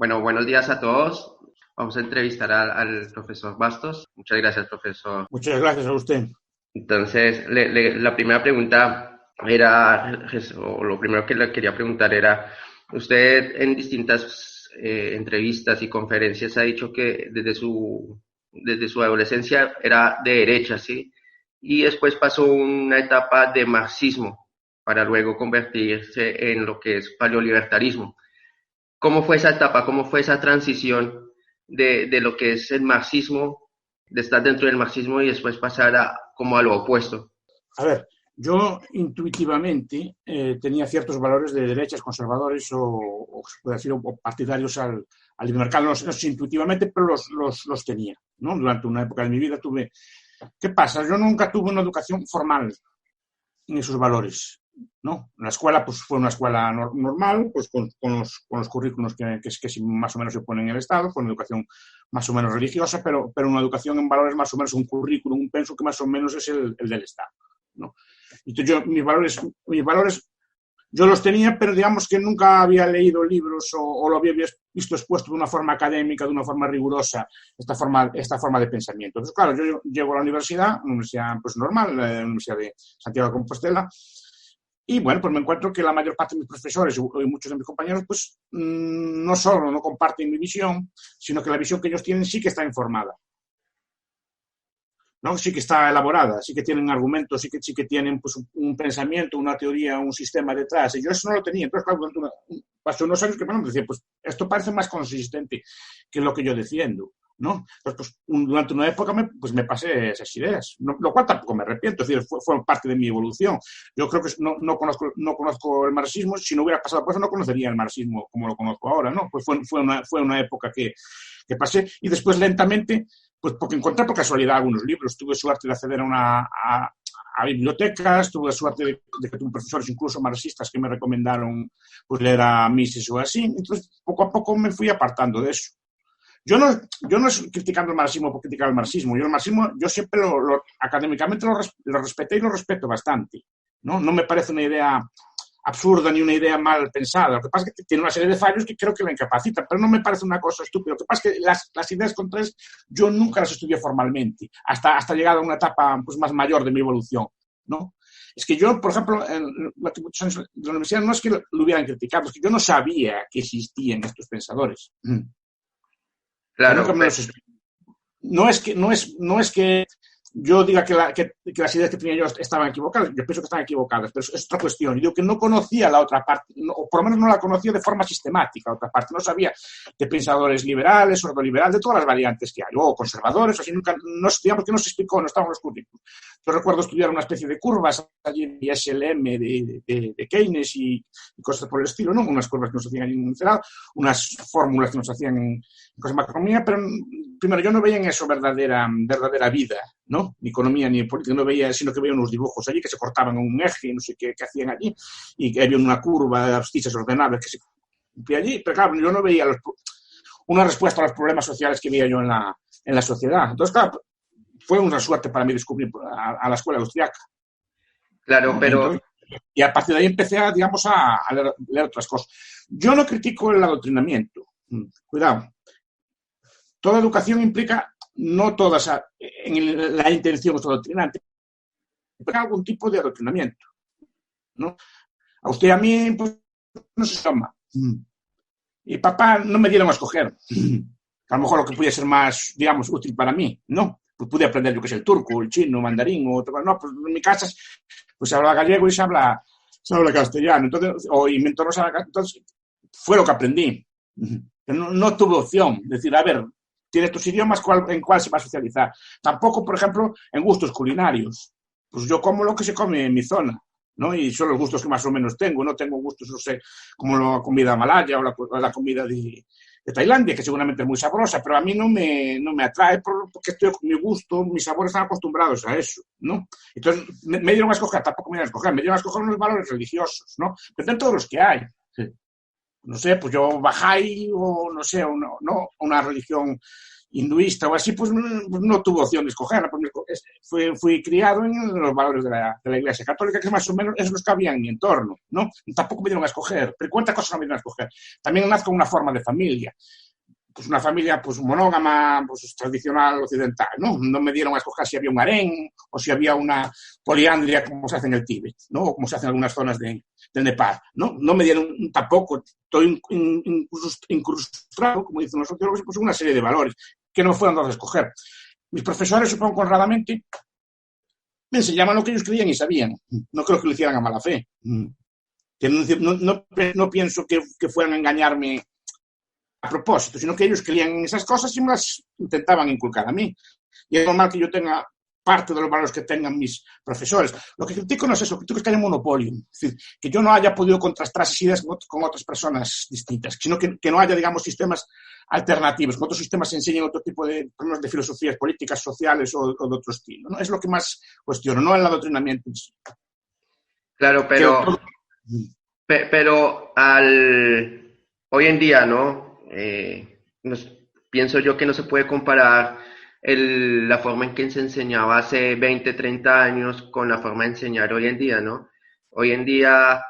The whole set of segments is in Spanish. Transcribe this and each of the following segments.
Bueno, buenos días a todos. Vamos a entrevistar al profesor Bastos. Muchas gracias, profesor. Muchas gracias a usted. Entonces, la primera pregunta era, o lo primero que le quería preguntar era, usted en distintas entrevistas y conferencias ha dicho que desde su adolescencia era de derecha, ¿sí? Y después pasó una etapa de marxismo para luego convertirse en lo que es paleolibertarismo. ¿Cómo fue esa etapa? ¿Cómo fue esa transición de lo que es el marxismo, de estar dentro del marxismo y después pasar como a lo opuesto? A ver, yo intuitivamente tenía ciertos valores de derechas, conservadores o partidarios al libre mercado. No sé intuitivamente, pero los tenía, ¿no? Durante una época de mi vida tuve... ¿Qué pasa? Yo nunca tuve una educación formal en esos valores, ¿no? La escuela pues fue una escuela normal, pues con los currículos que más o menos se ponen en el Estado, con una educación más o menos religiosa, pero una educación en valores más o menos, un currículum, un pensum que más o menos es el del Estado, ¿no? Entonces yo, mis valores yo los tenía, pero digamos que nunca había leído libros o lo había visto expuesto de una forma académica, de una forma rigurosa, esta forma de pensamiento. Entonces, claro, yo llego a la universidad pues normal, la Universidad de Santiago de Compostela, y bueno, pues me encuentro que la mayor parte de mis profesores y muchos de mis compañeros, pues no solo no comparten mi visión, sino que la visión que ellos tienen sí que está informada, ¿no? Sí que está elaborada, sí que tienen argumentos, sí que tienen pues, un pensamiento, una teoría, un sistema detrás. Y yo eso no lo tenía. Entonces, claro, pasó unos años que me decía, pues esto parece más consistente que lo que yo defiendo, ¿no? Entonces, pues, durante una época me pasé esas ideas, lo cual tampoco me arrepiento, es decir, fue parte de mi evolución. Yo creo que no conozco el marxismo, si no hubiera pasado por eso no conocería el marxismo como lo conozco ahora, ¿no? Pues fue una época que pasé y después lentamente, pues porque encontré por casualidad algunos libros, tuve suerte de acceder a bibliotecas, tuve suerte de que tuve profesores incluso marxistas que me recomendaron pues leer a Mises o así, entonces poco a poco me fui apartando de eso. Yo no estoy criticando el marxismo por criticar el marxismo, yo el marxismo yo siempre académicamente lo respeté y lo respeto bastante, ¿no? No me parece una idea absurda ni una idea mal pensada. Lo que pasa es que tiene una serie de fallos que creo que la incapacitan, pero no me parece una cosa estúpida. Lo que pasa es que las ideas contrarias yo nunca las estudié formalmente, hasta llegar a una etapa pues, más mayor de mi evolución, ¿no? Es que yo, por ejemplo, en los años de la universidad no es que lo hubieran criticado, es que yo no sabía que existían estos pensadores. Claro, Nunca me los expliqué. No es que yo diga que las ideas que tenía yo estaban equivocadas, yo pienso que están equivocadas, pero es otra cuestión. Yo digo que no conocía la otra parte, o por lo menos no la conocía de forma sistemática, la otra parte. No sabía de pensadores liberales, sordoliberales, de todas las variantes que hay, o conservadores, así nunca, digamos que no se explicó, no estaban en los currículos. Yo recuerdo estudiar una especie de curvas allí en SLM de Keynes y cosas por el estilo, ¿no? Unas curvas que nos hacían allí en un cerrado, unas fórmulas que nos hacían en cosas de macroeconomía, pero primero yo no veía en eso verdadera vida, ¿no? Ni economía ni política, no veía, sino que veía unos dibujos allí que se cortaban en un eje, no sé qué hacían allí, y que había una curva de abscisas ordenables que se cumplía allí, pero claro, yo no veía una respuesta a los problemas sociales que veía yo en la sociedad. Entonces, claro, fue una suerte para mí descubrir a la escuela austriaca. Claro, pero... Y a partir de ahí empecé a leer otras cosas. Yo no critico el adoctrinamiento. Cuidado. Toda educación implica, no todas en la intención es adoctrinante, implica algún tipo de adoctrinamiento, ¿no? A usted y a mí, pues, no se toma. Y papá no me dieron a escoger. A lo mejor lo que pudiera ser más, digamos, útil para mí, ¿no? Pues pude aprender, yo que sé, el turco, el chino, el mandarín, o otro. No, pues en mi casa pues se habla gallego y se habla castellano. Entonces, o y mi entorno se habla, entonces, fue lo que aprendí. Pero no tuve opción. Es decir, a ver, tienes tus idiomas, ¿en cuál se va a socializar? Tampoco, por ejemplo, en gustos culinarios. Pues yo como lo que se come en mi zona, ¿no? Y son los gustos que más o menos tengo. No tengo gustos, no sé, como la comida malaya o la comida de Tailandia, que seguramente es muy sabrosa, pero a mí no me atrae porque estoy con mi gusto, mis sabores están acostumbrados a eso, ¿no? Entonces, me dieron a escoger, tampoco me dieron a escoger, me dieron a escoger unos valores religiosos, ¿no? Pero en todos los que hay. Sí. No sé, pues yo Bahá'í o no sé, una religión hinduista o así, pues no tuvo opción de escogerla. Fui criado en los valores de la Iglesia Católica, que más o menos es los que había en mi entorno, ¿no? Tampoco me dieron a escoger, pero ¿cuántas cosas no me dieron a escoger? También nazco en una forma de familia. Pues una familia pues monógama, pues tradicional occidental, ¿no? No me dieron a escoger si había un harén o si había una poliandria como se hace en el Tíbet, ¿no? O como se hace en algunas zonas del Nepal, ¿no? No me dieron tampoco, estoy incrustado, como dicen los sociólogos, pues una serie de valores que no fueron dados a escoger. Mis profesores, supongo honradamente, me enseñaban lo que ellos creían y sabían. No creo que lo hicieran a mala fe. No pienso que fueran a engañarme a propósito, sino que ellos creían en esas cosas y me las intentaban inculcar a mí. Y es normal que yo tenga parte de los valores que tengan mis profesores. Lo que critico no es eso, lo que critico es que haya un monopolio. Es decir, que yo no haya podido contrastar esas ideas con otras personas distintas, sino que no haya, digamos, sistemas alternativos, que otros sistemas enseñen otro tipo de filosofías políticas, sociales o de otro estilo, ¿no? Es lo que más cuestiono, no el adoctrinamiento en sí. Claro, pero hoy en día, ¿no? Pienso yo que no se puede comparar la forma en que se enseñaba hace 20, 30 años con la forma de enseñar hoy en día, ¿no? Hoy en día,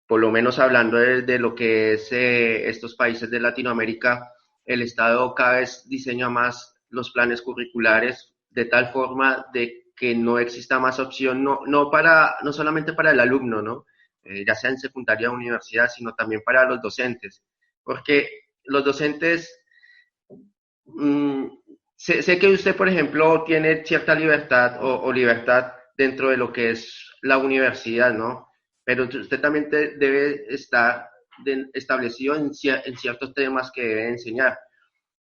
por lo menos hablando de lo que es estos países de Latinoamérica, el Estado cada vez diseña más los planes curriculares de tal forma de que no exista más opción, no solamente para el alumno, ¿no? Ya sea en secundaria o universidad, sino también para los docentes. Porque los docentes, sé que usted, por ejemplo, tiene cierta libertad o libertad dentro de lo que es la universidad, ¿no? Pero usted también debe estar establecido en ciertos temas que debe enseñar.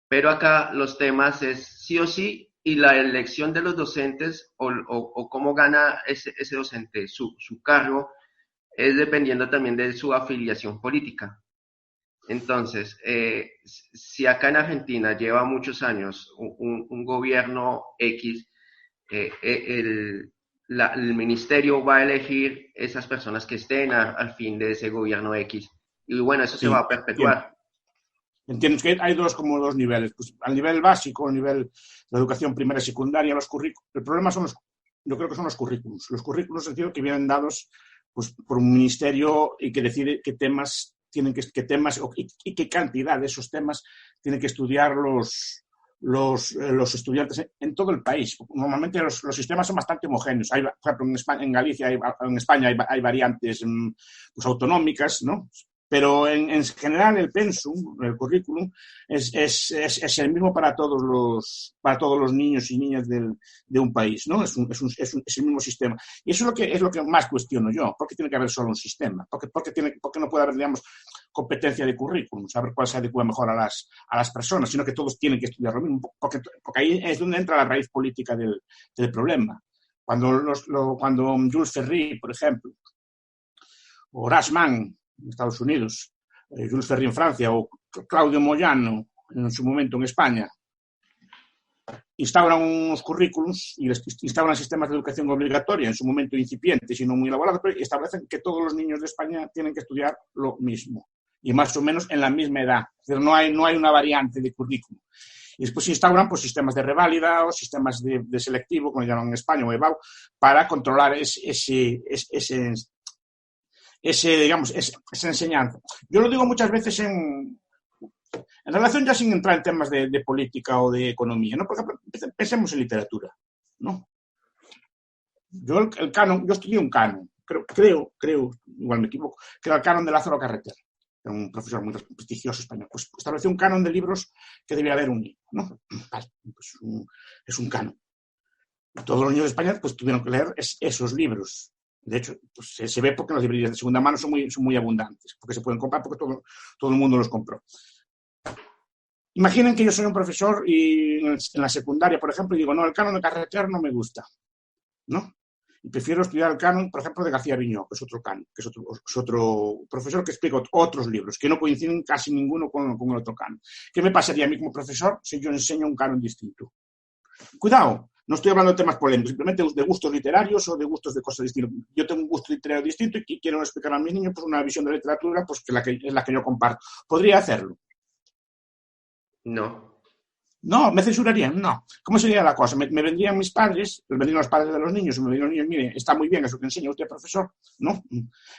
Pero acá los temas es sí o sí, y la elección de los docentes o cómo gana ese docente su cargo es dependiendo también de su afiliación política. Entonces, si acá en Argentina lleva muchos años un gobierno X, el ministerio va a elegir esas personas que estén al fin de ese gobierno X. Y bueno, eso se va a perpetuar. Entiendo que hay dos niveles. Pues, al nivel básico, al nivel de la educación primaria y secundaria, los currículos. El problema yo creo que son los currículos. Los currículos, en sentido que vienen dados pues, por un ministerio y que decide qué temas y qué cantidad de esos temas tienen que estudiar los estudiantes en todo el país. Normalmente los sistemas son bastante homogéneos. Por ejemplo, en Galicia, en España hay variantes pues, autonómicas, ¿no? Pero en general el pensum, el currículum, es el mismo para todos los niños y niñas de un país, ¿no? Es el mismo sistema. Y eso es lo que más cuestiono yo. ¿Por qué tiene que haber solo un sistema? ¿Por qué no puede haber, digamos, competencia de currículum? Saber cuál se adecua mejor a las personas, sino que todos tienen que estudiar lo mismo. Porque ahí es donde entra la raíz política del problema. Cuando Jules Ferry, por ejemplo, o Horace Mann, en Estados Unidos, Jules Ferry en Francia o Claudio Moyano en su momento en España, instauran unos currículums y instauran sistemas de educación obligatoria, en su momento incipientes y no muy elaborados, pero establecen que todos los niños de España tienen que estudiar lo mismo y más o menos en la misma edad. Pero no hay una variante de currículum. Y después se instauran pues, sistemas de reválida o sistemas de selectivo, como llaman en España, o EBAU, para controlar esa enseñanza. Yo lo digo muchas veces en relación ya sin entrar en temas de política o de economía, ¿no? Por ejemplo, pensemos en literatura, ¿no? Yo estudié un canon, creo, igual me equivoco, que era el canon de Lázaro Carreter, era un profesor muy prestigioso español, pues estableció un canon de libros que debía haber un libro, ¿no? Vale, pues es un canon. Todos los niños de España pues tuvieron que leer esos libros. De hecho, pues, se ve porque las librerías de segunda mano son muy abundantes, porque se pueden comprar, porque todo el mundo los compró. Imaginen que yo soy un profesor y en la secundaria, por ejemplo, y digo, no, el canon de Carreter no me gusta, ¿no? Y prefiero estudiar el canon, por ejemplo, de García Viñó, que es otro canon, que es otro profesor que explica otros libros, que no coinciden casi ninguno con el otro canon. ¿Qué me pasaría a mí como profesor si yo enseño un canon distinto? Cuidado. No estoy hablando de temas polémicos, simplemente de gustos literarios o de gustos de cosas distintas. Yo tengo un gusto literario distinto y quiero explicar a mis niños pues, una visión de literatura pues, que es la que yo comparto. ¿Podría hacerlo? No. No, me censurarían, no. ¿Cómo sería la cosa? Me vendrían mis padres, me vendrían los padres de los niños, y me vendrían los niños, mire, está muy bien eso que enseña usted, profesor, ¿no?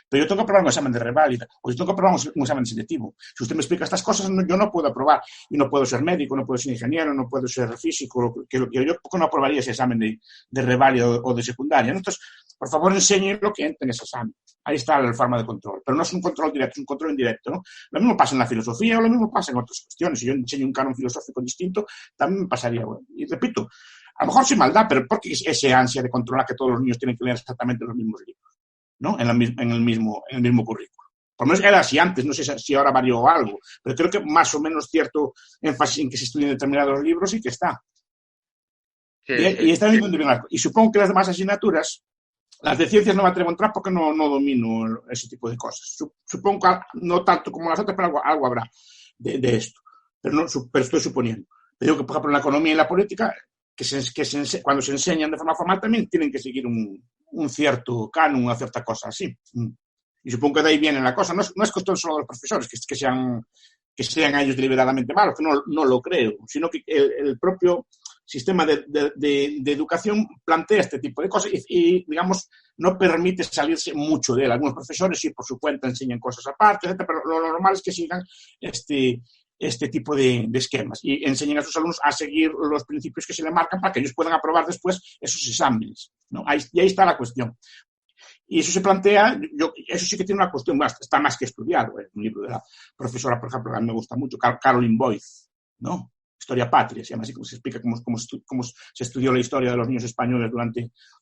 Pero yo tengo que aprobar un examen de reválida, o yo tengo que aprobar un examen selectivo. Si usted me explica estas cosas, yo no puedo aprobar, y no puedo ser médico, no puedo ser ingeniero, no puedo ser físico, yo no aprobaría ese examen de reválida o de secundaria, ¿no? Entonces, por favor, enseñen lo que entra en ese examen. Ahí está la forma de control, pero no es un control directo, es un control indirecto, ¿no? Lo mismo pasa en la filosofía o lo mismo pasa en otras cuestiones. Si yo enseño un canon filosófico distinto, también me pasaría. Bueno, y repito, a lo mejor sin maldad, pero ¿por qué ese ansia de controlar que todos los niños tienen que leer exactamente los mismos libros, ¿no? En el mismo currículo. Por lo menos era así antes, no sé si ahora varió algo, pero creo que más o menos cierto énfasis en que se estudien determinados libros y que está. Sí, Y está bien donde viene la. Y supongo que las demás asignaturas, las de ciencias no me atrevo a entrar porque no domino ese tipo de cosas. Supongo que no tanto como las otras, pero algo habrá de esto. Pero estoy suponiendo. Pero digo que, por ejemplo, en la economía y la política, cuando se enseñan de forma formal, también tienen que seguir un cierto canon, una cierta cosa así. Y supongo que de ahí viene la cosa. No es cuestión solo de los profesores, que sean ellos deliberadamente malos, que no lo creo, sino que el propio sistema de educación plantea este tipo de cosas y, digamos, no permite salirse mucho de él. Algunos profesores sí, por su cuenta, enseñan cosas aparte, etc., pero lo normal es que sigan este tipo de esquemas y enseñen a sus alumnos a seguir los principios que se le marcan para que ellos puedan aprobar después esos exámenes, ¿no? Y ahí está la cuestión. Y eso se plantea, eso sí que tiene una cuestión, está más que estudiado. Un libro de la profesora, por ejemplo, que a mí me gusta mucho, Caroline Boyd, ¿no? Historia Patria, se llama así, como se explica cómo se estudió la historia de los niños españoles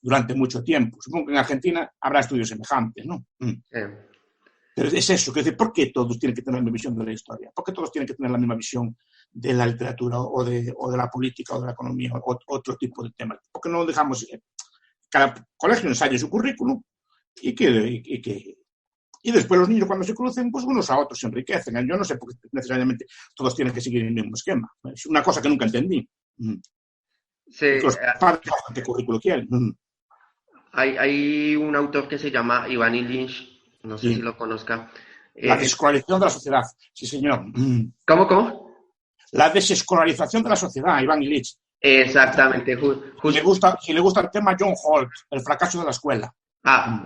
durante mucho tiempo. Supongo que en Argentina habrá estudios semejantes, ¿no? Pero es eso, que decir, ¿por qué todos tienen que tener la misma visión de la historia? ¿Por qué todos tienen que tener la misma visión de la literatura o de la política o de la economía o otro tipo de temas? ¿Por qué no dejamos cada colegio ensaye su currículum y después los niños cuando se crucen, pues unos a otros se enriquecen? Yo no sé por qué necesariamente todos tienen que seguir el mismo esquema. Es una cosa que nunca entendí. sí. Los padres cogen qué currículo quieren. Hay un autor que se llama Iván Ilyich, no sé si Sí. lo conozca. La desescolarización de la sociedad. Sí, señor. ¿Cómo? La desescolarización de la sociedad, Iván Illich. Exactamente. Si le gusta el tema, John Holt, el fracaso de la escuela.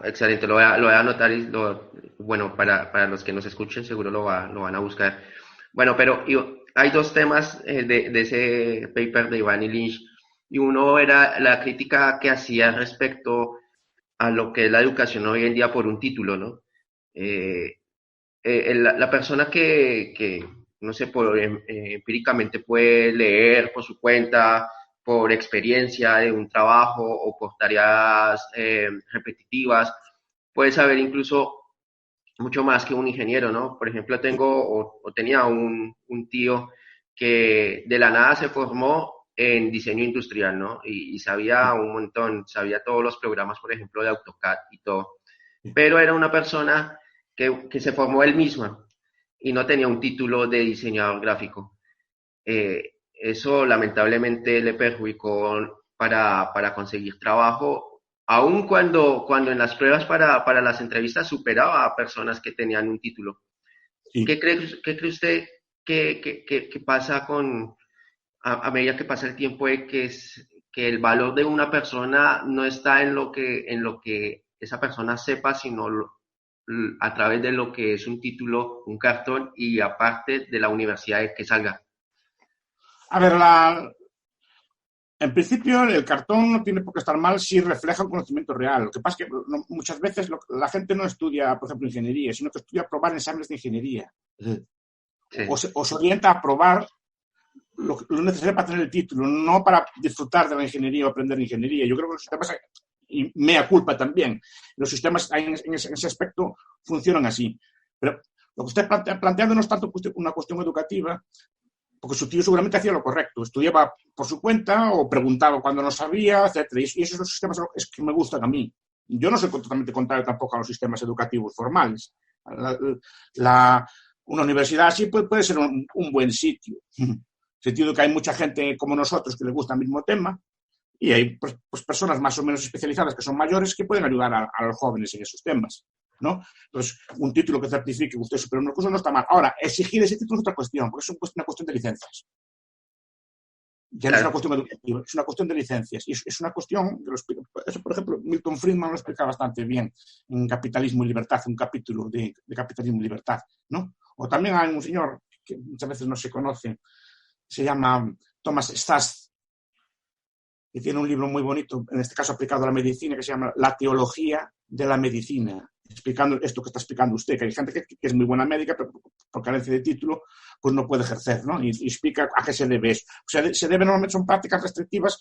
Excelente, lo voy a anotar bueno, para los que nos escuchen seguro lo van a buscar. Bueno, pero hay dos temas de ese paper de Iván Ilyich, y uno era la crítica que hacía respecto a lo que es la educación hoy en día por un título, ¿no? La persona que, no sé, empíricamente puede leer por su cuenta, por experiencia de un trabajo o por tareas repetitivas, puede saber incluso mucho más que un ingeniero, ¿no? Por ejemplo, tenía un tío que de la nada se formó en diseño industrial, ¿no? Y sabía un montón, sabía todos los programas, por ejemplo, de AutoCAD y todo. Pero era una persona que se formó él misma y no tenía un título de diseñador gráfico. Eso lamentablemente le perjudicó para conseguir trabajo, aun cuando en las pruebas para las entrevistas superaba a personas que tenían un título. Sí. ¿Qué cree usted que pasa a medida que pasa el tiempo, que el valor de una persona no está en lo que esa persona sepa, sino a través de lo que es un título, un cartón, y aparte de la universidad de que salga? A ver, en principio el cartón no tiene por qué estar mal si refleja un conocimiento real. Lo que pasa es que muchas veces la gente no estudia, por ejemplo, ingeniería, sino que estudia probar exámenes de ingeniería. Sí. O se orienta a probar lo necesario para tener el título, no para disfrutar de la ingeniería o aprender ingeniería. Yo creo que los sistemas, y mea culpa también, los sistemas en ese aspecto funcionan así. Pero lo que usted planteando no es tanto una cuestión educativa, porque su tío seguramente hacía lo correcto, estudiaba por su cuenta o preguntaba cuando no sabía, etc. Y esos son los sistemas que me gustan a mí. Yo no soy totalmente contrario tampoco a los sistemas educativos formales. Una universidad así puede ser un buen sitio. En el sentido de que hay mucha gente como nosotros que les gusta el mismo tema y hay pues, personas más o menos especializadas que son mayores que pueden ayudar a los jóvenes en esos temas, ¿no? Entonces, un título que certifique que usted superó un curso no está mal. Ahora, exigir ese título es otra cuestión, porque es una cuestión de licencias. Ya no es una cuestión educativa, es una cuestión de licencias. Y es una cuestión, eso por ejemplo, Milton Friedman lo explica bastante bien en Capitalismo y Libertad, un capítulo de Capitalismo y Libertad, ¿no? O también hay un señor que muchas veces no se conoce, se llama Thomas Stas, que tiene un libro muy bonito, en este caso aplicado a la medicina, que se llama La teología de la medicina, explicando esto que está explicando usted, que hay gente que es muy buena médica, pero por carencia de título, pues no puede ejercer, ¿no? Y explica a qué se debe eso. O sea, se debe normalmente, son prácticas restrictivas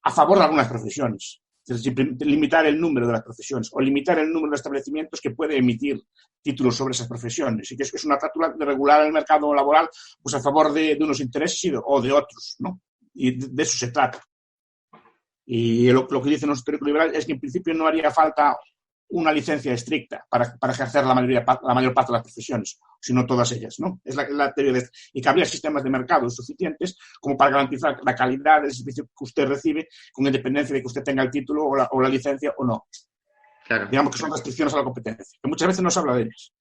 a favor de algunas profesiones. Es decir, limitar el número de las profesiones o limitar el número de establecimientos que puede emitir títulos sobre esas profesiones. Y que es una práctica de regular el mercado laboral pues a favor de unos intereses o de otros, ¿no? Y de eso se trata. Y lo que dice nuestro teórico liberal es que en principio no haría falta una licencia estricta para ejercer la mayor parte de las profesiones, sino todas ellas, ¿no? Es la teoría de esto. Y que habría sistemas de mercado suficientes como para garantizar la calidad del servicio que usted recibe con independencia de que usted tenga el título o la licencia o no. Claro. Digamos que son restricciones a la competencia, que muchas veces no se habla de ellas.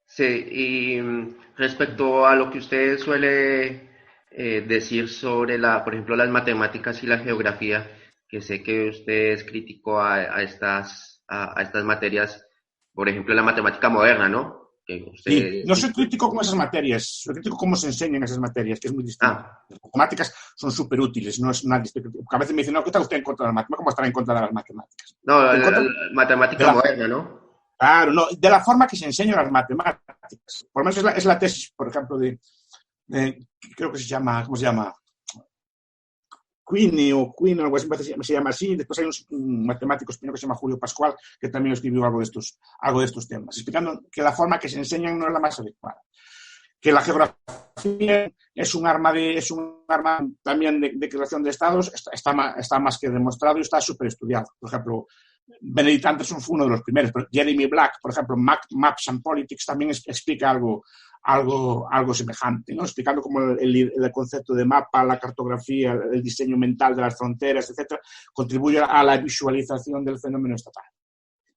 Sí, y respecto a lo que usted suele decir sobre por ejemplo, las matemáticas y la geografía, que sé que usted es crítico a estas materias, por ejemplo, la matemática moderna, ¿no? Que usted... Sí, no soy crítico con esas materias, soy crítico cómo se enseñan esas materias, que es muy distinto. Las matemáticas son súper útiles, no es nadie. A veces me dicen, no, ¿qué está usted en contra de las matemáticas? ¿Cómo estará en contra de las matemáticas? No, la matemática moderna, ¿no? Claro, no, de la forma que se enseñan las matemáticas. Por lo menos es la tesis, por ejemplo, creo que se llama, ¿cómo se llama? Queen o algo así, se llama así. Después hay un matemático español que se llama Julio Pascual, que también escribió algo de estos temas, explicando que la forma que se enseñan no es la más adecuada. Que la geografía es un arma también de creación de estados, está más que demostrado y está súper estudiado. Por ejemplo, Benedict Anderson fue uno de los primeros, pero Jeremy Black, por ejemplo, Maps and Politics, también explica algo semejante, ¿no? Explicando cómo el concepto de mapa, la cartografía, el diseño mental de las fronteras, etcétera, contribuye a la visualización del fenómeno estatal.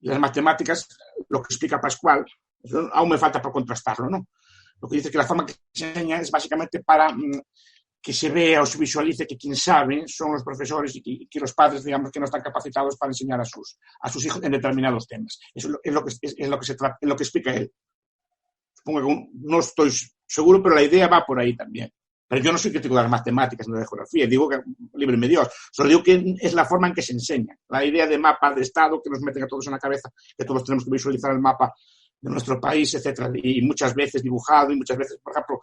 Y las matemáticas, lo que explica Pascual, aún me falta por contrastarlo, ¿no? Lo que dice que la forma que se enseña es básicamente para que se vea o se visualice que quien sabe son los profesores y que los padres, digamos, que no están capacitados para enseñar a sus hijos en determinados temas. Eso es lo que explica él. Supongo que no estoy seguro, pero la idea va por ahí también. Pero yo no soy crítico de las matemáticas ni de la geografía. Digo que, líbreme Dios, solo digo que es la forma en que se enseña. La idea de mapa de Estado que nos meten a todos en la cabeza, que todos tenemos que visualizar el mapa de nuestro país, etcétera, y muchas veces dibujado y muchas veces, por ejemplo,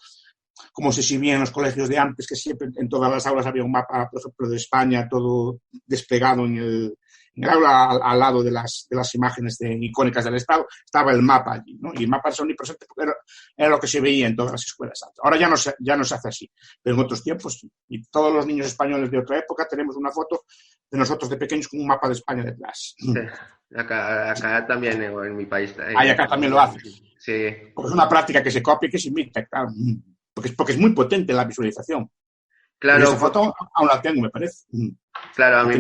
como se exhibía en los colegios de antes, que siempre en todas las aulas había un mapa, por ejemplo, de España, todo desplegado en el aula al lado de las imágenes icónicas del Estado, estaba el mapa allí, ¿no? Y el mapa es omnipresente porque era lo que se veía en todas las escuelas antes. Ahora ya no se hace así, pero en otros tiempos sí. Y todos los niños españoles de otra época tenemos una foto de nosotros de pequeños con un mapa de España detrás. Sí. Acá también, en mi país. Acá también lo hacen. Sí. Porque es una práctica que se copia y que se imita, claro. Porque es muy potente la visualización. Claro. Y esa foto aún la tengo, me parece. Claro, a mí,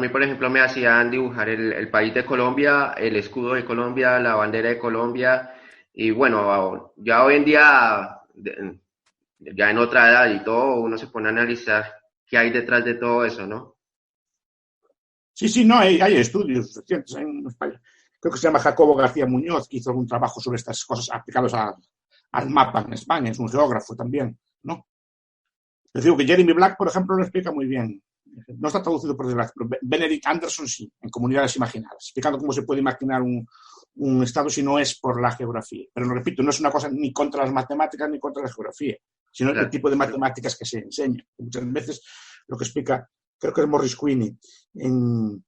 por ejemplo, me hacían dibujar el país de Colombia, el escudo de Colombia, la bandera de Colombia, y bueno, ya hoy en día, ya en otra edad y todo, uno se pone a analizar qué hay detrás de todo eso, ¿no? Sí, no, hay estudios recientes en España. Creo que se llama Jacobo García Muñoz, que hizo algún trabajo sobre estas cosas aplicadas al mapa en España, es un geógrafo también, ¿no? Les digo que Jeremy Black, por ejemplo, lo explica muy bien. No está traducido por desgracia, pero Benedict Anderson sí, en Comunidades Imaginadas, explicando cómo se puede imaginar un estado si no es por la geografía. Pero lo repito, no es una cosa ni contra las matemáticas ni contra la geografía, sino el tipo de matemáticas que se enseña. Muchas veces lo que explica, creo que es Morris Queeny, en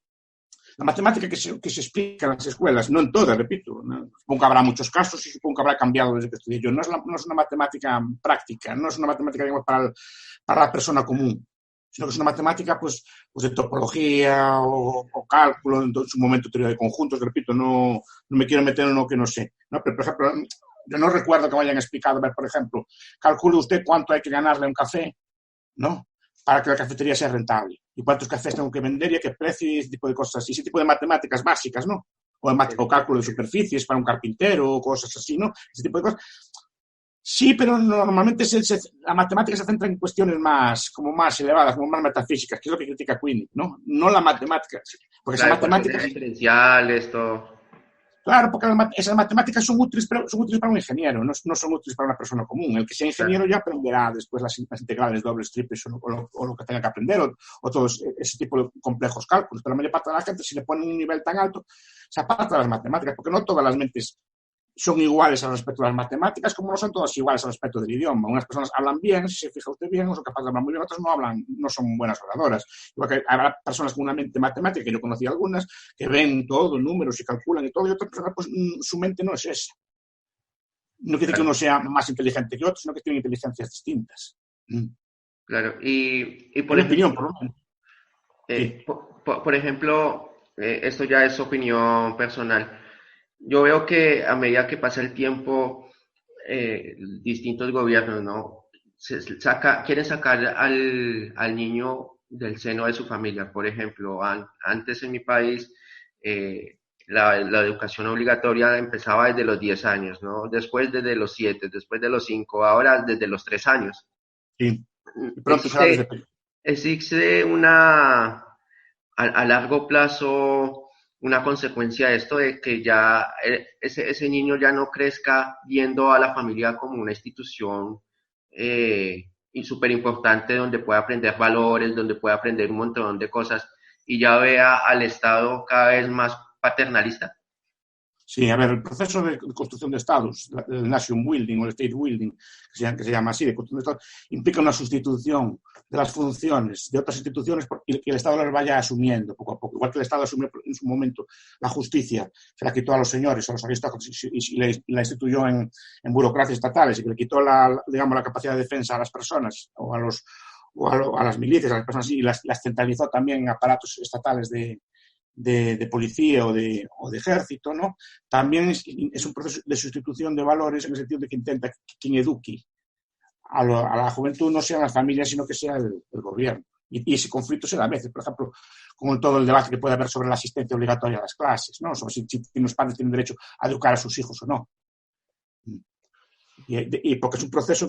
la matemática que se explica en las escuelas, no en todas, repito, ¿no? Supongo que habrá muchos casos y supongo que habrá cambiado desde que estudié yo. No es una matemática práctica, no es una matemática, digamos, para la persona común, sino que es una matemática pues de topología o cálculo, en su momento teoría de conjuntos, repito, no me quiero meter en lo que no sé, ¿no? Pero, por ejemplo, yo no recuerdo que me hayan explicado, por ejemplo, calcule usted cuánto hay que ganarle a un café, ¿no? Para que la cafetería sea rentable. Y cuántos cafés tengo que vender y a qué precio y ese tipo de cosas así. Ese tipo de matemáticas básicas, ¿no? O cálculo de superficies para un carpintero o cosas así, ¿no? Ese tipo de cosas. Sí, pero normalmente la matemática se centra en cuestiones más elevadas, como más metafísicas, que es lo que critica Quinn, ¿no? No la matemática. Porque esas Claro, matemáticas, diferenciales, todo. claro, porque esas matemáticas son útiles para un ingeniero, no son útiles para una persona común. El que sea ingeniero Claro, ya aprenderá después las integrales dobles, triples o lo que tenga que aprender, o todo ese tipo de complejos cálculos. Pero la mayor parte de la gente, si le ponen un nivel tan alto, se aparta de las matemáticas, porque no todas las mentes son iguales al respecto de las matemáticas, como no son todas iguales al respecto del idioma. Unas personas hablan bien, si se fija usted bien, no son capaces de hablar muy bien, otras no hablan, no son buenas oradoras. Igual que habrá personas con una mente matemática, que yo conocí algunas, que ven todo, números y calculan y todo, y otras personas, pues su mente no es esa. No quiere decir que uno claro, sea más inteligente que otro, sino que tienen inteligencias distintas. claro. Y En por mi ejemplo, opinión, por lo menos. Sí. por ejemplo, esto ya es opinión personal. Yo veo que a medida que pasa el tiempo, distintos gobiernos, ¿no? Quieren sacar al niño del seno de su familia. Por ejemplo, antes en mi país, la educación obligatoria empezaba desde los 10 años, ¿no? Después desde los 7, después de los 5, ahora desde los 3 años. Sí. Y pronto será desde Existe, existe a largo plazo una consecuencia de esto de que ya ese niño ya no crezca viendo a la familia como una institución y súper importante donde pueda aprender valores, donde pueda aprender un montón de cosas y ya vea al Estado cada vez más paternalista. Sí, a ver, el proceso de construcción de estados, el nation building o el state building, que se llama así, de construcción de estados, implica una sustitución de las funciones de otras instituciones y que el Estado las vaya asumiendo poco a poco. Igual que el Estado asumió en su momento la justicia, se la quitó a los señores, a los aristócratas y la instituyó en burocracias estatales y que le quitó digamos, la capacidad de defensa a las personas o a las milicias, a las personas y las centralizó también en aparatos estatales de policía o de ejército, ¿no? También es un proceso de sustitución de valores en el sentido de que intenta que quien eduque a la juventud no sean las familias, sino que sea el gobierno. Y ese conflicto se da a veces, por ejemplo, con todo el debate que puede haber sobre la asistencia obligatoria a las clases, ¿no? Sobre si los padres tienen derecho a educar a sus hijos o no. Y porque es un proceso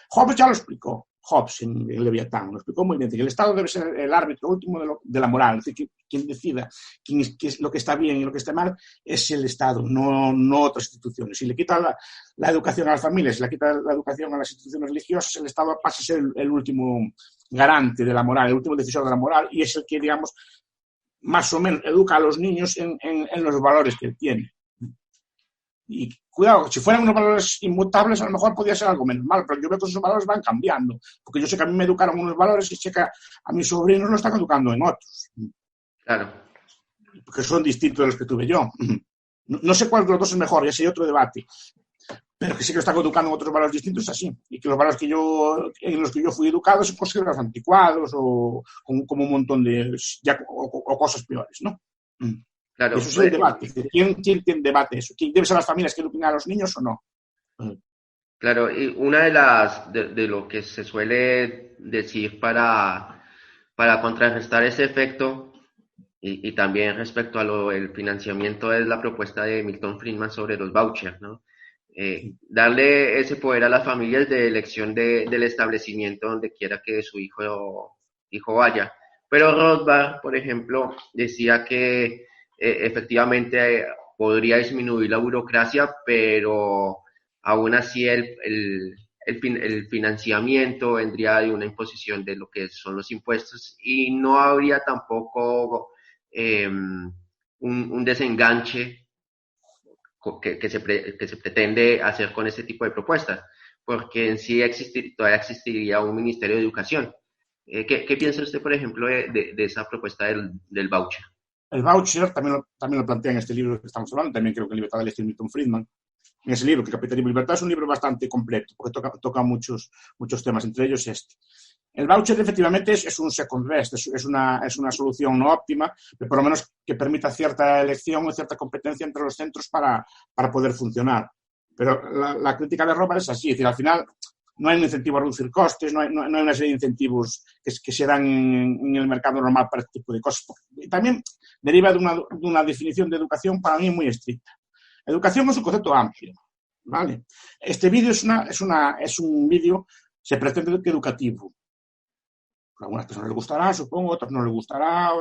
Hobbes ya lo explicó, Hobbes en Leviatán, lo explicó muy bien, que el Estado debe ser el árbitro último de la moral, es decir, quien decida qué es lo que está bien y lo que está mal es el Estado, no otras instituciones. Si le quita la educación a las familias, si le quita la educación a las instituciones religiosas, el Estado pasa a ser el último garante de la moral, el último decisor de la moral y es el que, digamos, más o menos educa a los niños en los valores que él tiene. Y cuidado, si fueran unos valores inmutables, a lo mejor podría ser algo menos malo, pero yo veo que esos valores van cambiando, porque yo sé que a mí me educaron unos valores y sé que a mis sobrinos lo están educando en otros, Claro, porque son distintos de los que tuve yo. No sé cuál de los dos es mejor, ya sería otro debate, pero que sí que lo están educando en otros valores distintos, así, y que los valores en los que yo fui educado se consideran anticuados o como un montón de o cosas peores, ¿no? claro. Eso es el debate. ¿Quién tiene debate eso? ¿Quién debe ser las familias que eduquen a los niños o no? Claro, y una de lo que se suele decir para contrarrestar ese efecto y también respecto a el financiamiento es la propuesta de Milton Friedman sobre los vouchers, ¿no? Darle ese poder a las familias de elección del establecimiento donde quiera que su hijo vaya. Pero Rothbard, por ejemplo, decía que efectivamente podría disminuir la burocracia, pero aún así el financiamiento vendría de una imposición de lo que son los impuestos y no habría tampoco un desenganche que se pretende hacer con este tipo de propuestas, porque en sí todavía existiría un Ministerio de Educación. ¿Qué piensa usted, por ejemplo, de esa propuesta del voucher? El voucher también lo plantea en este libro que estamos hablando, también creo que en Libertad de elección Milton Friedman, en ese libro, que Capitalismo y Libertad es un libro bastante completo, porque toca muchos temas, entre ellos este. El voucher efectivamente es un second best, es una solución no óptima, pero por lo menos que permita cierta elección o cierta competencia entre los centros para poder funcionar. Pero la crítica de Rothbard es así, es decir, al final no hay un incentivo a reducir costes, no hay una serie de incentivos que se dan en el mercado normal para este tipo de cosas. Y también deriva de una definición de educación para mí muy estricta. Educación es un concepto amplio. ¿vale? Este vídeo es un vídeo, se pretende que educativo. A algunas personas les gustará, supongo, a otras no les gustará,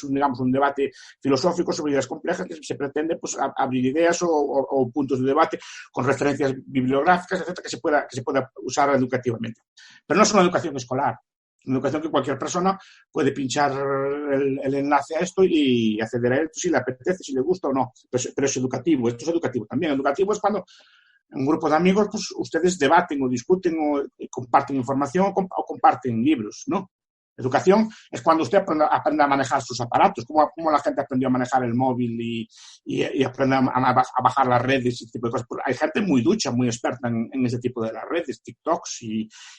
digamos, un debate filosófico sobre ideas complejas que se pretende pues, abrir ideas o puntos de debate con referencias bibliográficas, etcétera, que se pueda usar educativamente. Pero no es una educación escolar, es una educación que cualquier persona puede pinchar el enlace a esto y acceder a él si le apetece, si le gusta o no. Pero es educativo, esto es educativo también. Educativo es cuando un grupo de amigos, pues ustedes debaten o discuten o comparten información o comparten libros, ¿no? Educación es cuando usted aprende a manejar sus aparatos, como la gente aprendió a manejar el móvil y aprende a bajar las redes y ese tipo de cosas. Hay gente muy ducha, muy experta en ese tipo de las redes, TikToks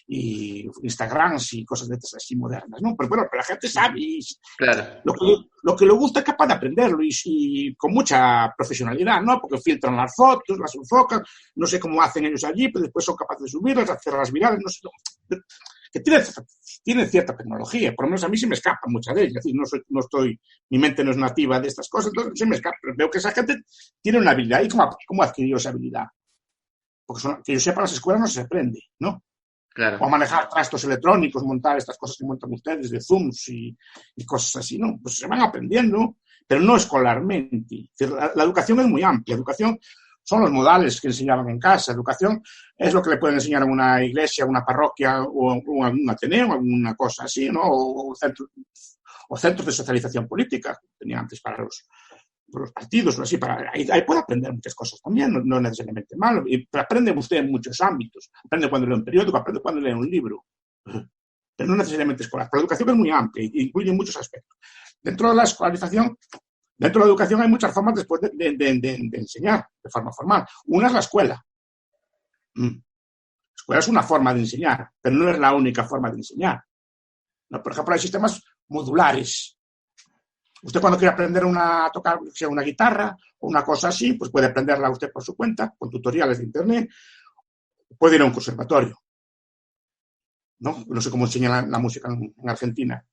y Instagrams y cosas de estas así modernas, ¿no? Pero bueno, la gente sabe y Claro. lo que le gusta es capaz de aprenderlo y con mucha profesionalidad, ¿no? Porque filtran las fotos, las enfocan, no sé cómo hacen ellos allí, pero después son capaces de subirlas, hacerlas virales, no sé. Que tiene cierta tecnología, por lo menos a mí se me escapa mucha de ella, es decir, mi mente no es nativa de estas cosas, entonces se me escapa, pero veo que esa gente tiene una habilidad. ¿Y cómo adquirió esa habilidad? Porque que yo sepa, las escuelas no se aprende, ¿no? Claro. O a manejar trastos electrónicos, montar estas cosas que montan ustedes de Zooms y cosas así, ¿no? Pues se van aprendiendo, pero no escolarmente. La educación es muy amplia, educación son los modales que enseñaban en casa. Educación es lo que le pueden enseñar a una iglesia, a una parroquia o a un ateneo, alguna cosa así, ¿no? O centros de socialización política, que tenía antes para los partidos, o así. Ahí puede aprender muchas cosas también, no necesariamente malo. Pero aprende usted en muchos ámbitos. Aprende cuando lee un periódico, aprende cuando lee un libro. Pero no necesariamente escolar. Pero la educación es muy amplia y incluye muchos aspectos. Dentro de la escolarización, dentro de la educación hay muchas formas después de enseñar de forma formal. Una es la escuela. La escuela es una forma de enseñar, pero no es la única forma de enseñar. ¿No? Por ejemplo, hay sistemas modulares. Usted cuando quiere aprender a tocar sea una guitarra o una cosa así, pues puede aprenderla usted por su cuenta, con tutoriales de internet. Puede ir a un conservatorio. No sé cómo enseñan la música en Argentina.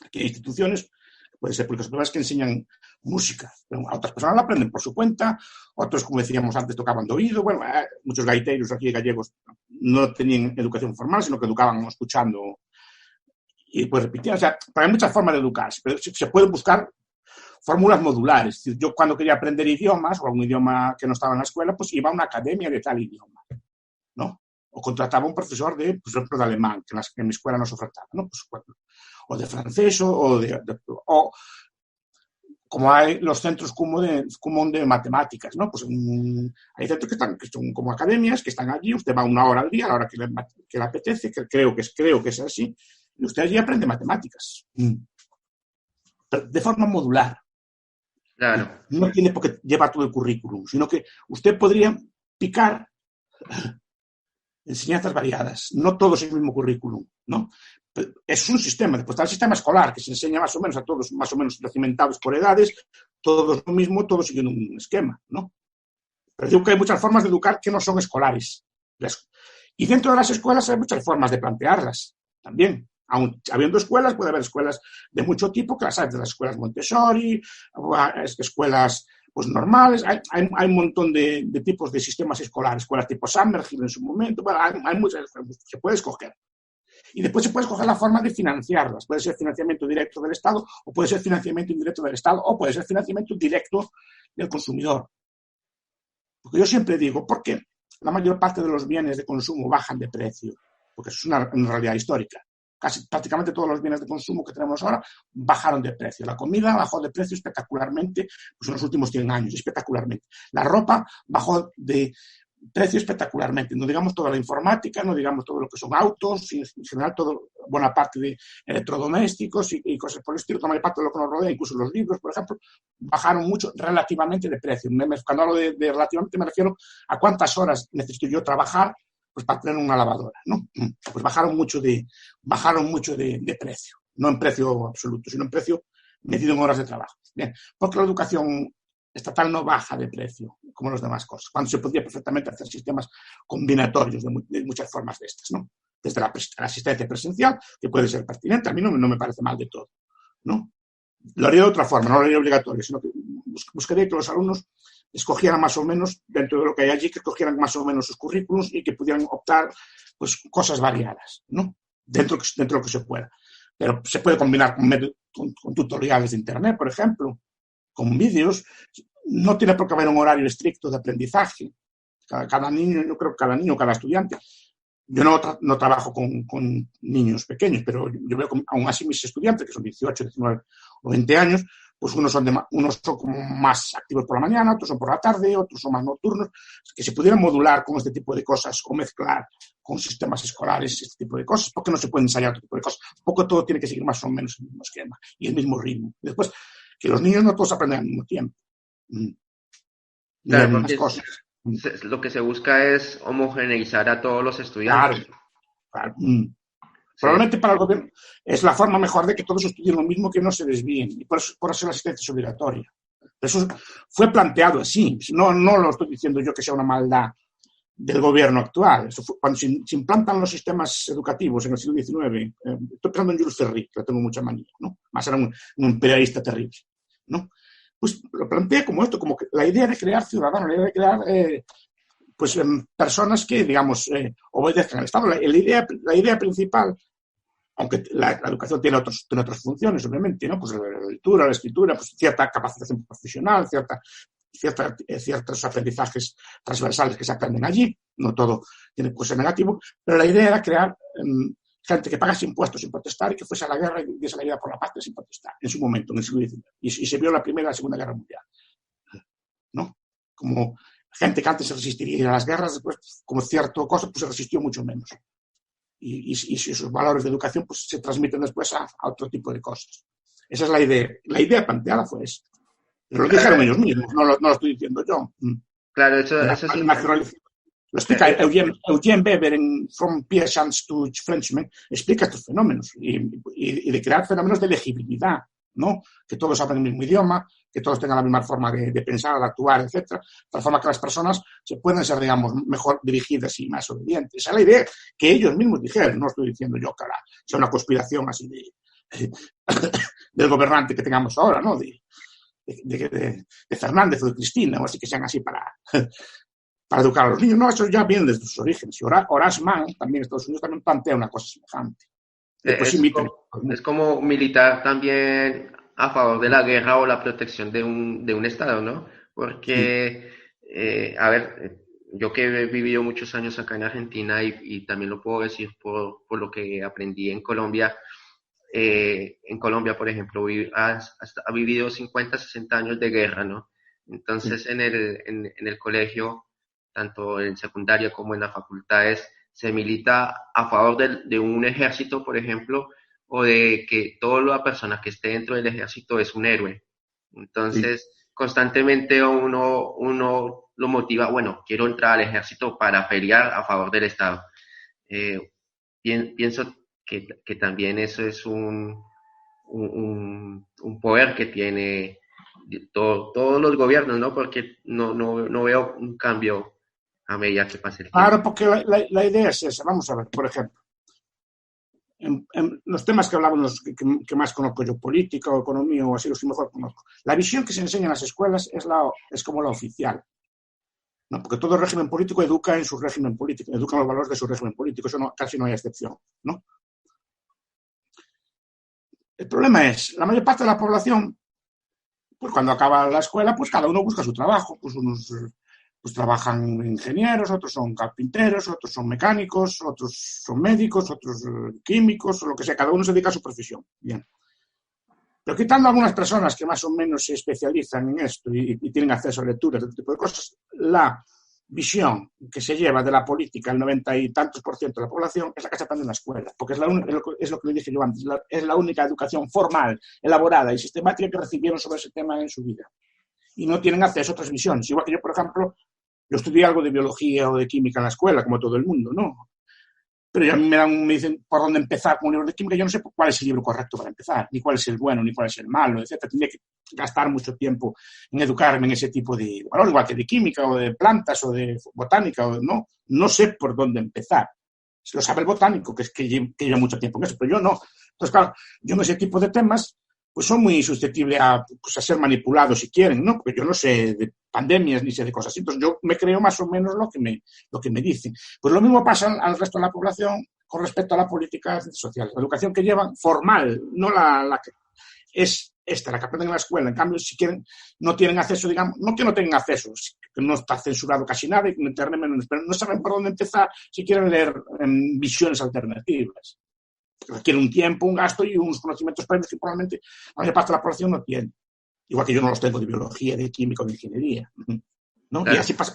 Aquí hay instituciones, puede ser públicas o privadas, que enseñan música. Pero a otras personas la aprenden por su cuenta, otros, como decíamos antes, tocaban de oído. Bueno, muchos gaiteros aquí gallegos no tenían educación formal, sino que educaban escuchando y pues repitían. O sea, hay muchas formas de educarse, pero se pueden buscar fórmulas modulares. Es decir, yo cuando quería aprender idiomas o algún idioma que no estaba en la escuela, pues iba a una academia de tal idioma, ¿no? O contrataba un profesor por ejemplo, de alemán, que en mi escuela no se ofertaba, ¿no? Pues, o de francés o como hay los centros común de matemáticas, ¿no? Pues hay centros que son como academias, que están allí, usted va 1 hora al día, a la hora que le apetece, que creo que es así, y usted allí aprende matemáticas. Pero de forma modular. Claro. No tiene por qué llevar todo el currículum, sino que usted podría picar enseñanzas variadas. No todo es el mismo currículum, ¿no? Es un sistema. Después está el sistema escolar, que se enseña más o menos a todos, más o menos cimentados por edades, todos lo mismo, todos siguiendo un esquema, ¿no? Pero digo que hay muchas formas de educar que no son escolares. Y dentro de las escuelas hay muchas formas de plantearlas también. Aun habiendo escuelas, puede haber escuelas de mucho tipo, que las hay de las escuelas Montessori, escuelas pues normales, hay un montón de tipos de sistemas escolares, escuelas tipo Summerhill en su momento, bueno, hay muchas, se puede escoger. Y después se puede escoger la forma de financiarlas. Puede ser financiamiento directo del Estado, o puede ser financiamiento indirecto del Estado, o puede ser financiamiento directo del consumidor. Porque yo siempre digo, ¿por qué la mayor parte de los bienes de consumo bajan de precio? Porque es una realidad histórica. Prácticamente todos los bienes de consumo que tenemos ahora bajaron de precio. La comida bajó de precio espectacularmente pues en los últimos 100 años, espectacularmente. La ropa bajó de precio espectacularmente. No digamos toda la informática, no digamos todo lo que son autos, en general buena parte de electrodomésticos y cosas por el estilo, la mayor parte de lo que nos rodea, incluso los libros, por ejemplo, bajaron mucho relativamente de precio. Cuando hablo de relativamente me refiero a cuántas horas necesito yo trabajar pues para tener una lavadora, ¿no? Pues bajaron mucho de precio, no en precio absoluto, sino en precio medido en horas de trabajo. Bien, porque la educación estatal no baja de precio, como las demás cosas, cuando se podría perfectamente hacer sistemas combinatorios de muchas formas de estas, ¿no? Desde la asistencia presencial, que puede ser pertinente, a mí no me parece mal de todo, ¿no? Lo haría de otra forma, no lo haría obligatorio, sino que buscaría que los alumnos escogieran más o menos, dentro de lo que hay allí, que escogieran más o menos sus currículums y que pudieran optar pues cosas variadas, ¿no? Dentro de lo que se pueda. Pero se puede combinar con tutoriales de internet, por ejemplo, con vídeos. No tiene por qué haber un horario estricto de aprendizaje. Cada niño, yo creo que cada niño, cada estudiante. Yo no trabajo con niños pequeños, pero yo veo que aún así mis estudiantes, que son 18, 19 o 20 años, pues unos son como más activos por la mañana, otros son por la tarde, otros son más nocturnos, que se pudieran modular con este tipo de cosas o mezclar con sistemas escolares este tipo de cosas, porque no se puede ensayar otro tipo de cosas. Un poco todo tiene que seguir más o menos el mismo esquema y el mismo ritmo. Y después, que los niños no todos aprenden al mismo tiempo. Claro, porque lo que se busca es homogeneizar a todos los estudiantes. Claro. Sí. Probablemente para el gobierno es la forma mejor de que todos estudien lo mismo, que no se desvíen. Y por eso la asistencia es obligatoria. Eso fue planteado así. No lo estoy diciendo yo que sea una maldad del gobierno actual. Eso fue, cuando se implantan los sistemas educativos en el siglo XIX, estoy pensando en Jules Ferry, que le tengo mucha manía, ¿no? Más era un imperialista terrible, ¿no? Pues lo plantea como esto, como que la idea de crear ciudadanos, la idea de crear personas que, digamos, obedezcan al Estado. La idea principal, aunque la educación tiene otras funciones, obviamente, ¿no? Pues la lectura, la escritura, pues cierta capacitación profesional, ciertos aprendizajes transversales que se aprenden allí, no todo tiene que ser negativo, pero la idea era crear gente que pagase impuestos sin protestar y que fuese a la guerra y diese la vida por la patria sin protestar, en su momento, en el siglo XIX. Y se vio la Primera y la Segunda Guerra Mundial, ¿no? Como gente que antes se resistiría a las guerras, después, como cierto cosa, pues se resistió mucho menos. Y sus valores de educación pues se transmiten después a otro tipo de cosas. Esa es la idea. La idea planteada fue esa. Pero lo dijeron ellos mismos, no lo estoy diciendo yo. Claro, eso es lo explica Eugene Weber en From Peasants to Frenchmen, explica estos fenómenos y de crear fenómenos de legibilidad, ¿no? Que todos hablen el mismo idioma, que todos tengan la misma forma de pensar, de actuar, etcétera, de forma que las personas se puedan ser, digamos, mejor dirigidas y más obedientes. Esa es la idea que ellos mismos dijeron. No estoy diciendo yo que sea una conspiración así del gobernante que tengamos ahora, ¿no? De Fernández o de Cristina, o así que sean así para educar a los niños. No, eso ya viene desde sus orígenes. Y Horace Mann, también en Estados Unidos, también plantea una cosa semejante. Es como militar también a favor de la guerra o la protección de un Estado, ¿no? Porque, a ver, yo que he vivido muchos años acá en Argentina y también lo puedo decir por lo que aprendí en Colombia. En Colombia, por ejemplo, ha vivido 50, 60 años de guerra, ¿no? Entonces, en el colegio, tanto en secundaria como en las facultades, se milita a favor de un ejército, por ejemplo, o de que toda la persona que esté dentro del ejército es un héroe. Entonces, constantemente uno lo motiva, bueno, quiero entrar al ejército para pelear a favor del Estado. Pienso que también eso es un poder que tiene todos los gobiernos, ¿no? Porque no veo un cambio a medida que pase el tiempo. Claro, porque la idea es esa. Vamos a ver, por ejemplo, en los temas que hablamos, que más conozco yo, política o economía o así, los que mejor conozco, la visión que se enseña en las escuelas es como la oficial. No, porque todo régimen político educa en su régimen político, educa los valores de su régimen político, eso casi no hay excepción, ¿no? El problema es, la mayor parte de la población, pues cuando acaba la escuela, pues cada uno busca su trabajo, pues unos pues trabajan ingenieros, otros son carpinteros, otros son mecánicos, otros son médicos, otros químicos, o lo que sea, cada uno se dedica a su profesión. Bien. Pero quitando a algunas personas que más o menos se especializan en esto y tienen acceso a lecturas de este tipo de cosas, la visión que se lleva de la política el 90 y tantos % de la población es la que se aprende en la escuela, porque es lo que le dije yo antes, es la única educación formal, elaborada y sistemática que recibieron sobre ese tema en su vida. Y no tienen acceso a otras visiones. Igual que yo, por ejemplo, yo estudié algo de biología o de química en la escuela, como todo el mundo, ¿no? Pero ya me dicen por dónde empezar con un libro de química, yo no sé cuál es el libro correcto para empezar, ni cuál es el bueno, ni cuál es el malo, etc. Tendría que gastar mucho tiempo en educarme en ese tipo de valor, igual que de química o de plantas o de botánica, no sé por dónde empezar. Si lo sabe el botánico, que lleva mucho tiempo en eso, pero yo no. Entonces, claro, yo en ese tipo de temas pues son muy susceptibles a ser manipulados si quieren, ¿no? Porque yo no sé pandemias ni sé de cosas así. Entonces yo me creo más o menos lo que me dicen. Pues lo mismo pasa al resto de la población con respecto a la política social. La educación que llevan formal, no la que es esta, la que aprenden en la escuela. En cambio, si quieren, no tienen acceso, digamos, no que no tengan acceso, que no está censurado casi nada y que en Internet menos, pero no saben por dónde empezar si quieren leer visiones alternativas. Requiere un tiempo, un gasto y unos conocimientos previos que probablemente la mayor parte de la población no tiene. Igual que yo no los tengo de biología, de química o de ingeniería, ¿no? Claro. Y así pasa.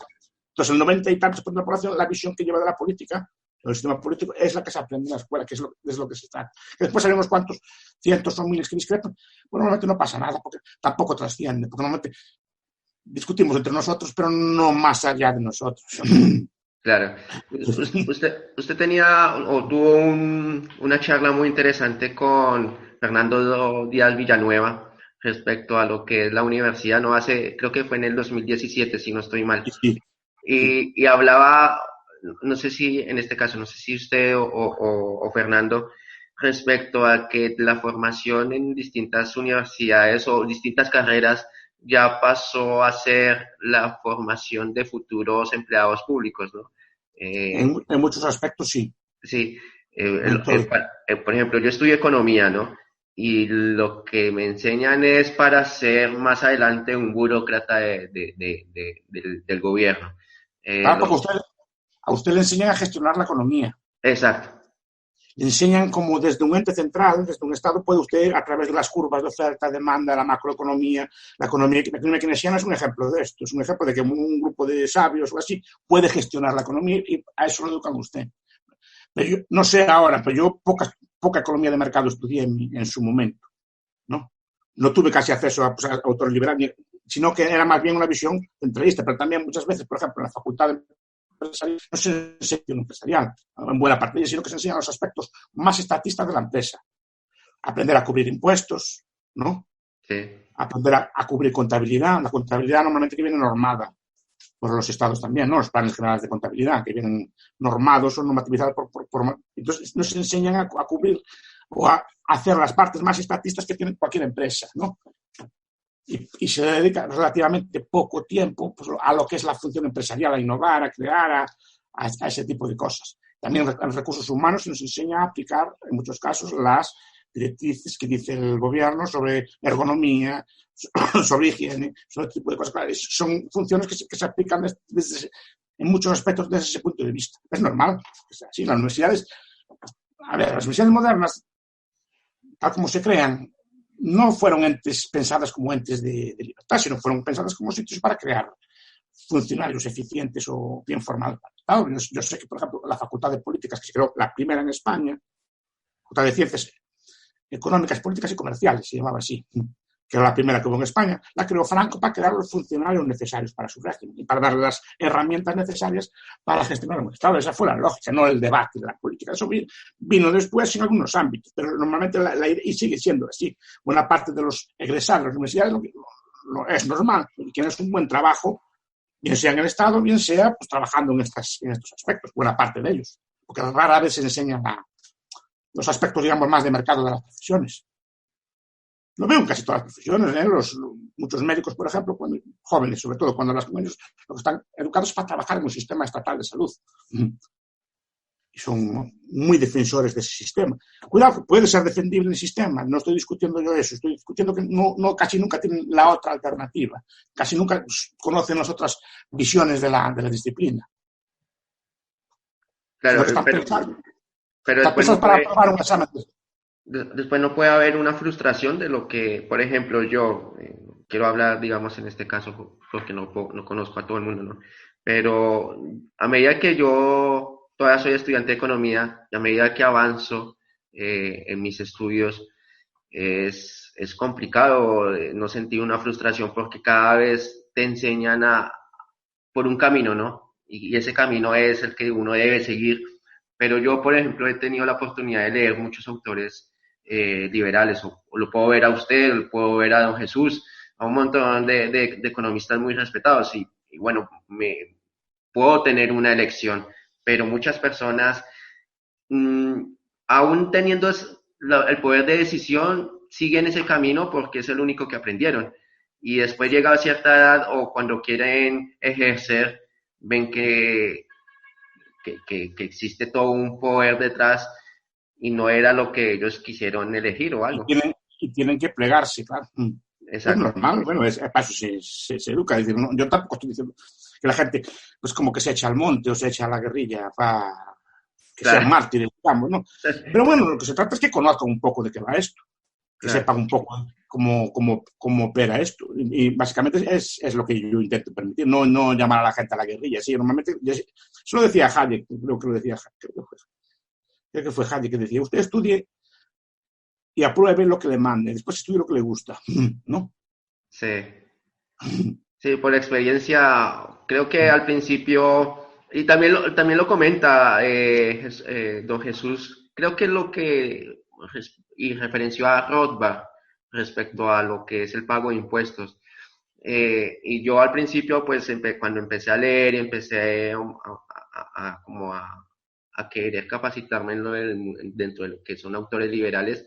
Entonces, el 90 y tantos por ciento de la población, la visión que lleva de la política, del sistema político, es la que se aprende en la escuela, que es lo que se trata. Que después hay unos cuantos cientos o miles que discrepan, pues normalmente no pasa nada, porque tampoco trasciende, porque normalmente discutimos entre nosotros, pero no más allá de nosotros. Claro. Usted tenía o tuvo una charla muy interesante con Fernando Díaz Villanueva respecto a lo que es la universidad, no hace, creo que fue en el 2017, si no estoy mal. Sí. Y hablaba, no sé si en este caso, no sé si usted o Fernando, respecto a que la formación en distintas universidades o distintas carreras ya pasó a ser la formación de futuros empleados públicos, ¿no? En muchos aspectos, sí. Sí, En todo. por ejemplo, yo estudio economía, ¿no? Y lo que me enseñan es para ser más adelante un burócrata del gobierno. Claro, porque a usted le enseñan a gestionar la economía. Exacto. Le enseñan cómo desde un ente central, desde un Estado, puede usted, a través de las curvas de oferta, demanda, la macroeconomía, la economía keynesiana es un ejemplo de esto. Es un ejemplo de que un grupo de sabios o así puede gestionar la economía y a eso lo educan a usted. Pero yo, no sé ahora, pero yo poca economía de mercado estudié en su momento, ¿no? No tuve casi acceso a autores liberales, sino que era más bien una visión centralista, pero también muchas veces, por ejemplo, en la facultad de empresarial no se enseña empresarial, en buena parte de ella, sino que se enseñan los aspectos más estatistas de la empresa. Aprender a cubrir impuestos, ¿no? Sí. Aprender a cubrir contabilidad. La contabilidad normalmente que viene normada por los estados también, ¿no? Los planes generales de contabilidad que vienen normados o normativizados entonces nos enseñan a cubrir o a hacer las partes más estatistas que tiene cualquier empresa, ¿no? Y se dedica relativamente poco tiempo pues, a lo que es la función empresarial, a innovar, a crear, a ese tipo de cosas. También en recursos humanos se nos enseña a aplicar, en muchos casos, las directrices que dice el gobierno sobre ergonomía, sobre higiene, sobre este tipo de cosas. Son funciones que se aplican en muchos aspectos desde ese punto de vista. Es normal. Es así. Las universidades, las universidades modernas, tal como se crean, no fueron entes pensadas como entes de libertad, sino fueron pensadas como sitios para crear funcionarios eficientes o bien formados para el Estado. Yo sé que, por ejemplo, la Facultad de Políticas, que se creó la primera en España, Facultad de Ciencias Económicas, Políticas y Comerciales, se llamaba así, que era la primera que hubo en España, la creó Franco para crear los funcionarios necesarios para su régimen y para darle las herramientas necesarias para gestionar el Estado. Esa fue la lógica, no el debate de la política. Eso vino después en algunos ámbitos, pero normalmente y sigue siendo así. Buena parte de los egresados de las universidades es normal, y tienes un buen trabajo, bien sea en el Estado, bien sea pues, trabajando en estos aspectos, buena parte de ellos, porque rara vez se enseñan los aspectos, digamos, más de mercado de las profesiones. Lo veo en casi todas las profesiones, ¿eh? Muchos médicos, por ejemplo, jóvenes, sobre todo cuando hablas con ellos, lo que están educados para trabajar en un sistema estatal de salud. Y son muy defensores de ese sistema. Cuidado, puede ser defendible el sistema, no estoy discutiendo yo eso, estoy discutiendo que casi nunca tienen la otra alternativa, casi nunca conocen las otras visiones de la disciplina. Claro, Están pensados después no para puede, aprobar un examen. después no puede haber una frustración de lo que, por ejemplo, yo quiero hablar, digamos, en este caso, porque no conozco a todo el mundo, ¿no? Pero a medida que yo todavía soy estudiante de economía y a medida que avanzo en mis estudios, es complicado no sentir una frustración porque cada vez te enseñan por un camino, ¿no? Y ese camino es el que uno debe seguir. Pero yo, por ejemplo, he tenido la oportunidad de leer muchos autores liberales, o lo puedo ver a usted, o lo puedo ver a don Jesús, a un montón de economistas muy respetados, y bueno, puedo tener una elección, pero muchas personas, mmm, aún teniendo el poder de decisión, siguen ese camino porque es el único que aprendieron. y después llega a cierta edad o cuando quieren ejercer, ven que existe todo un poder detrás y no era lo que ellos quisieron elegir o y algo. tienen que plegarse, claro. Es Exacto. normal, bueno, para eso se educa. Es decir, no, yo tampoco estoy diciendo que la gente, pues como que se echa al monte o se echa a la guerrilla para que sean Claro, mártires, digamos, ¿no? Pero bueno, lo que se trata es que conozcan un poco de qué va esto, que claro. sepan un poco cómo opera esto. Y básicamente es lo que yo intento permitir, no llamar a la gente a la guerrilla. Sí, normalmente, eso lo decía Hayek, creo que lo decía, creo que fue Hayek que decía, usted estudie y apruebe lo que le mande, después estudie lo que le gusta, ¿no? Sí. Sí, por experiencia, creo que al principio, y también lo comenta don Jesús, creo que y referenció a Rothbard respecto a lo que es el pago de impuestos. Y yo al principio, pues cuando empecé a leer y empecé como a querer capacitarme dentro de lo que son autores liberales,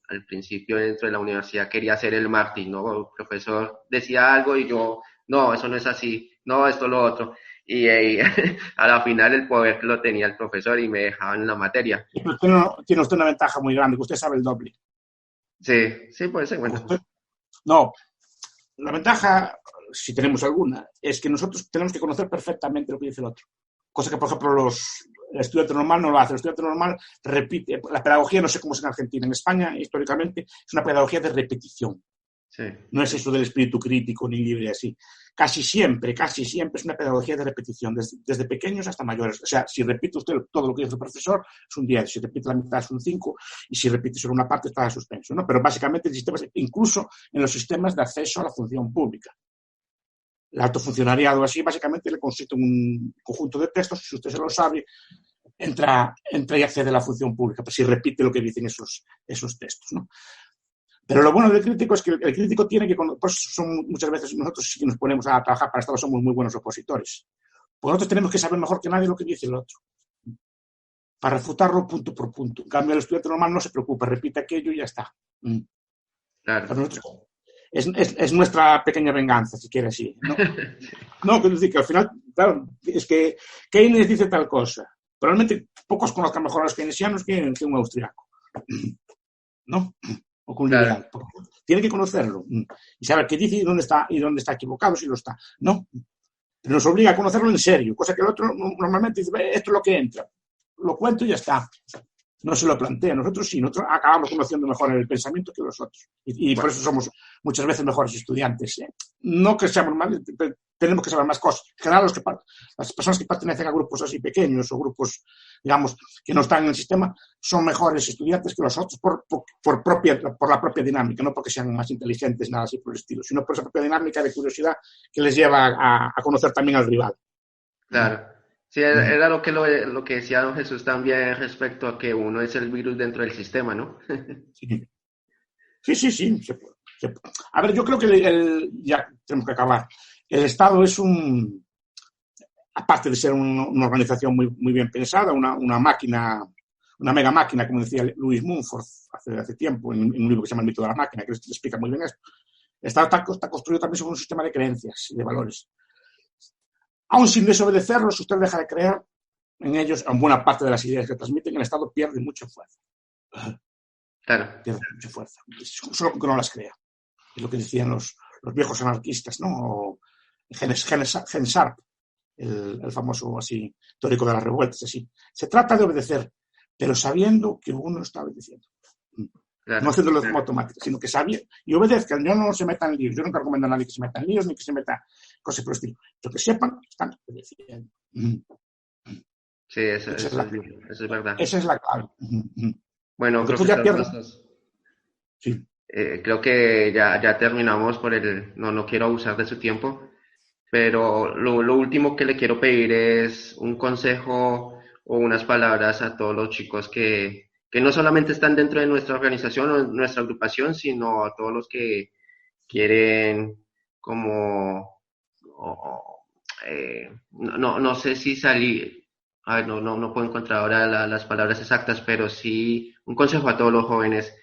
al principio dentro de la universidad quería ser el mártir, ¿no? El profesor decía algo y yo, no, eso no es así, no, esto lo otro. Y a la final el poder lo tenía el profesor y me dejaba en la materia. Pero tiene usted una ventaja muy grande, que usted sabe el doble. Sí, sí, puede ser, bueno. No, la ventaja, si tenemos alguna, es que nosotros tenemos que conocer perfectamente lo que dice el otro. Cosa que, por ejemplo, el estudiante normal no lo hace. El estudiante normal repite. La pedagogía, no sé cómo es en Argentina, en España, históricamente, es una pedagogía de repetición. Sí. No es eso del espíritu crítico ni libre así. Casi siempre es una pedagogía de repetición, desde pequeños hasta mayores. O sea, si repite usted todo lo que dice el profesor, es un 10, si repite la mitad es un 5, y si repite solo una parte está a suspenso, ¿no? Pero básicamente el sistema, incluso en los sistemas de acceso a la función pública. El alto funcionariado así básicamente le consiste un conjunto de textos, si usted se lo sabe, entra y accede a la función pública, pues si repite lo que dicen esos textos, ¿no? Pero lo bueno del crítico es que el crítico tiene que, pues muchas veces nosotros si nos ponemos a trabajar para Estado somos muy buenos opositores. Pues nosotros tenemos que saber mejor que nadie lo que dice el otro, para refutarlo punto por punto. En cambio, el estudiante normal no se preocupa, repite aquello y ya está. Claro. Para nosotros es nuestra pequeña venganza, si quiere así, ¿no? No, quiero decir que al final, claro, es que Keynes dice tal cosa. Probablemente pocos conozcan mejor a los keynesianos que un austriaco, ¿no? O que un Claro. liberal. Tiene que conocerlo y saber qué dice y dónde está equivocado, si lo está. No, pero nos obliga a conocerlo en serio, cosa que el otro normalmente dice, esto es lo que entra. Lo cuento y ya está. No se lo plantea. Nosotros sí, nosotros acabamos conociendo mejor el pensamiento que los otros. Y Bueno, por eso somos muchas veces mejores estudiantes. No que seamos mal, tenemos que saber más cosas. En general, las personas que pertenecen a grupos así pequeños o grupos, digamos, que no están en el sistema, son mejores estudiantes que los otros por la propia dinámica, no porque sean más inteligentes, nada así por el estilo, sino por esa propia dinámica de curiosidad que les lleva a conocer también al rival. claro. Sí, era lo que decía don Jesús también respecto a que uno es el virus dentro del sistema, ¿no? Sí. Sí. A ver, yo creo que ya tenemos que acabar. El Estado es aparte de ser una organización muy bien pensada, una máquina, una mega máquina, como decía Louis Mumford hace tiempo, en un libro que se llama El mito de la máquina, que explica muy bien esto. El Estado está construido también sobre un sistema de creencias y de valores. Aún sin desobedecerlos, si usted deja de creer en ellos, en buena parte de las ideas que transmiten, el Estado pierde mucha fuerza. Claro. Pierde mucha fuerza. Solo porque no las crea. Es lo que decían los viejos anarquistas, ¿no? Gen Sharp, el famoso así teórico de las revueltas, así. Se trata de obedecer, pero sabiendo que uno está obedeciendo. Claro. No haciéndolo de forma automática, sino que sabía y obedezcan. Yo no se metan en líos. Yo nunca recomiendo a nadie que se meta en líos ni que se meta cosas por el estilo. Pero que sepan, están obedeciendo. Sí, eso es verdad. Esa es la clave. Bueno, Después ya profesor pierden. Bastos, Sí. creo que ya terminamos no quiero abusar de su tiempo, pero lo último que le quiero pedir es un consejo o unas palabras a todos los chicos que no solamente están dentro de nuestra organización o nuestra agrupación, sino a todos los que quieren como, no sé si salir, a ver, no puedo encontrar ahora las palabras exactas, pero sí un consejo a todos los jóvenes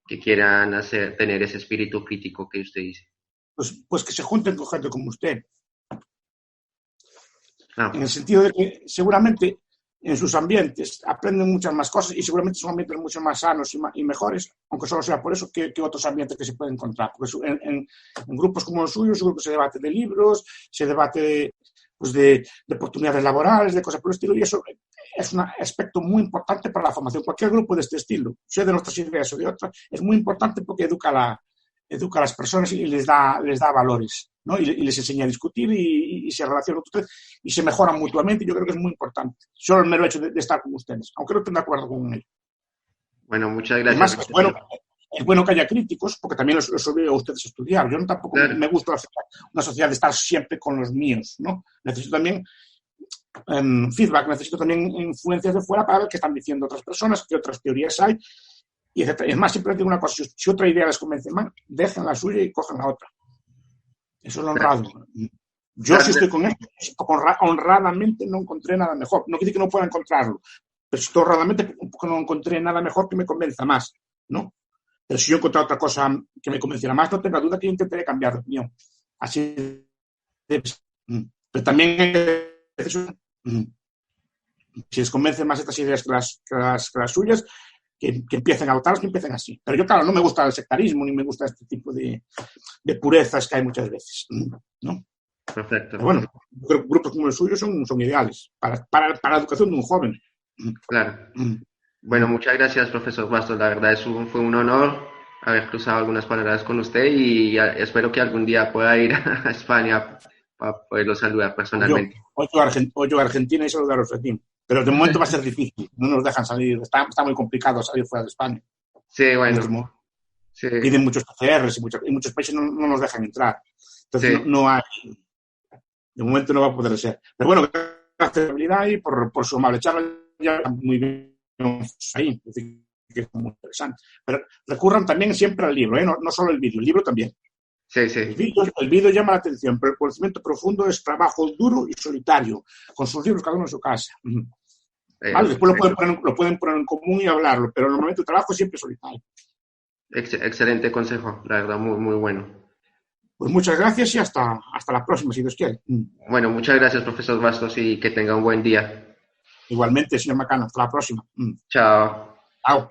que quieran hacer, tener ese espíritu crítico que usted dice. Pues que se junten con gente como usted. En el Ah, sentido de que seguramente en sus ambientes aprenden muchas más cosas y seguramente son ambientes mucho más sanos y mejores, aunque solo sea por eso que otros ambientes que se pueden encontrar. Porque en grupos como los suyos, se debate de libros, se debate pues de oportunidades laborales, de cosas por el estilo, y eso es un aspecto muy importante para la formación. Cualquier grupo de este estilo, sea de nuestras ideas o de otras, es muy importante porque educa a las personas y les da valores, ¿no? Y les enseña a discutir y se relacionan con ustedes y se mejoran mutuamente. Yo creo que es muy importante. Solo el mero hecho de estar con ustedes, aunque no estén de acuerdo con ellos. bueno, muchas Y gracias, además, profesor. es bueno que haya críticos, porque también los obligo a ustedes a estudiar. Yo no tampoco Claro, me gusta una sociedad de estar siempre con los míos, ¿no? Necesito también feedback, necesito también influencias de fuera para ver qué están diciendo otras personas, qué otras teorías hay. Y es más, siempre digo una cosa, si otra idea les convence más, dejen la suya y cojan la otra. Eso es lo claro, honrado. Yo si claro, estoy con esto, honradamente no encontré nada mejor. No quiere decir que no pueda encontrarlo, pero si estoy honradamente porque no encontré nada mejor que me convenza más, ¿no? Pero si yo encontré otra cosa que me convenciera más, no tenga duda que yo intentaré cambiar de opinión. Así de... Pero también si les convencen más estas ideas que las suyas, que empiecen a votarlas, que empiecen así. Pero yo, claro, no me gusta el sectarismo, ni me gusta este tipo de purezas que hay muchas veces, ¿no? perfecto, Pero bueno, yo creo que grupos como el suyo son ideales para la educación de un joven. claro. Bueno, muchas gracias, profesor Bastos. La verdad fue un honor haber cruzado algunas palabras con usted y espero que algún día pueda ir a España para poderlo saludar personalmente. O yo a Argentina y saludar a Argentina. Pero de momento va a ser difícil. No nos dejan salir. Está muy complicado salir fuera de España. Sí, En bueno, estos momentos. sí, Piden muchos PCRs y muchos países no nos dejan entrar. Entonces sí, no hay. De momento no va a poder ser. Pero bueno, gracias por la y por su amable charla. Ya muy bien ahí. Es decir, que es muy interesante. Pero recurran también siempre al libro, ¿eh? No solo el vídeo, el libro también. sí, sí. El vídeo llama la atención, pero el conocimiento profundo es trabajo duro y solitario, con sus libros cada uno en su casa. ¿Vale? Después lo pueden poner en común y hablarlo, pero normalmente el trabajo es siempre solitario. Excelente consejo, la verdad, muy, muy bueno. Pues muchas gracias y hasta la próxima, si Dios quiere. Bueno, muchas gracias, profesor Bastos, y que tenga un buen día. Igualmente, señor Macano, hasta la próxima. Chao. Chao.